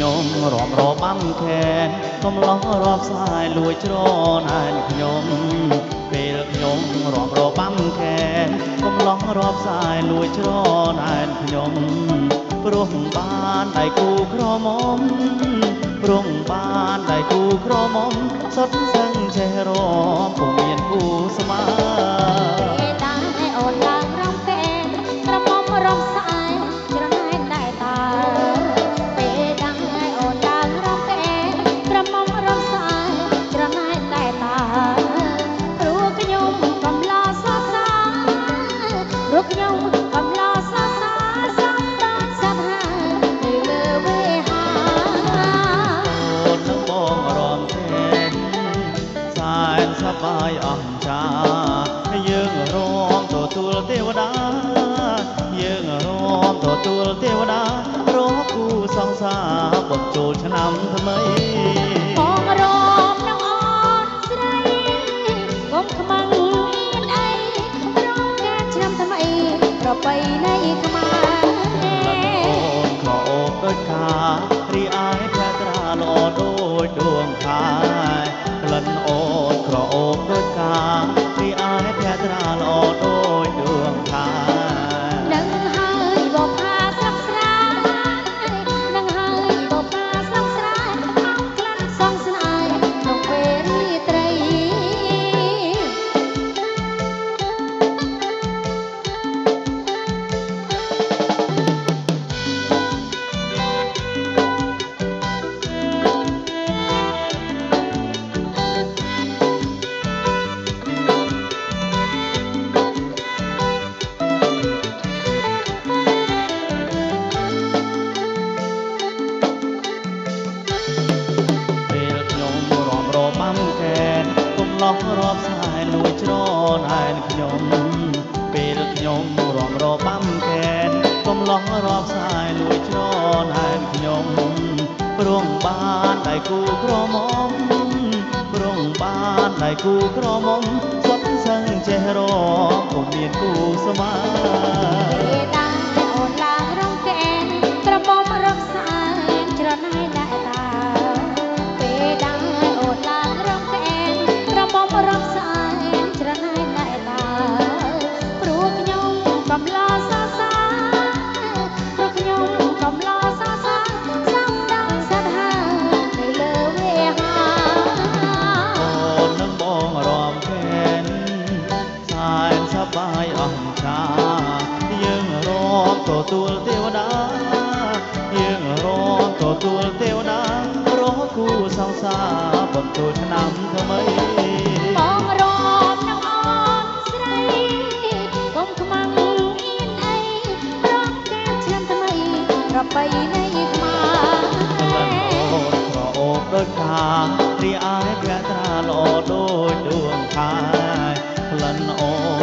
ខ្ញុំរាប់រាប់អំខែនកំឡោះរាប់ស្អាយលួចច្រណែនខ្ញុំពេលខ្ញុំរាប់រាប់អំខែនកំឡោះរាប់ស្អាយលួចច្រណែនខ្ញុំព្រោះបានដៃគូក្រមុំព្រោះបានដៃគូក្រមុំសុទ្ធសឹងចេះរំពុំមានគូស្មើតាឲ្យអូនឡើងរំពេនក្រមុំរំស្អាយច្រណែនតែតាពេលតាឲ្យអូនឡើងរំពេនក្រមុំរំស្អាយច្រណែនតែតាព្រោះខ្ញុំកំឡោះសរសើរព្រោះខ្ញុំកំឡោះសរសើរសំដល់សត្វហានៅលើវេហាអូននឹងបងរំពេនសែនសប្បាយអស្ចារ្យយើងរំទទួលទេវតាយើងរំទទួលទេវតារកគូសង្សារបំចូលឆ្នាំថ្មីបងរំនឹងអូនស្រីកុំខ្មាំងអៀនអីរំកាឆ្នាំថ្មីប្រពៃណីខ្មែរអូនក្រអូបដូចខារីឯភត្រាល្អដូចដួងខែក្លិនអូនក្រអូបដូចខារីឯភត្រាល្អដូចដួងខែនឹងហើយបបផាស្រុកស្រែនឹងហើយបបផាស្រុកស្រែអោក្លិនសងស្នេហ៍ក្នុងពេលរាត្រីរាប់ស្អាយលួចច្រណែនខ្ញុំពេលខ្ញុំរាប់រាប់អំខែនកំឡោះរាប់ស្អាយលួចច្រណែនខ្ញុំព្រោះបានដៃគូក្រមុំព្រោះបានដៃគូក្រមុំសុទ្ធសឹងចេះរកពុំមានគូស្មើពេលតាអូនឡើងរំកែនក្រមុំរំស្អាយច្រណែនតែតាពេលតាអូនឡើងរំកែនក្រមុំរំស្អាយច្រណែនតែតាព្រោះខ្ញុំកំឡោះសរសើរព្រោះខ្ញុំកំឡោះសរសើរសំដល់សត្វហានៅលើវេហាអូននឹងបងរំខែនសែនសប្បាយអស្ចារ្យយើងរំទទួលទេវតាយើងរំទទួលទេវតារកគូសង្សារបំចូលឆ្នាំថ្មីបងរំនឹងអូនស្រីកុំខ្មាំងអៀនអីរំកាឆ្នាំថ្មីប្រពៃណីខ្មែរក្លិនអូនក្រអូបដូចខារីឯភត្រាល្អដូចដួងខែក្លិនអូន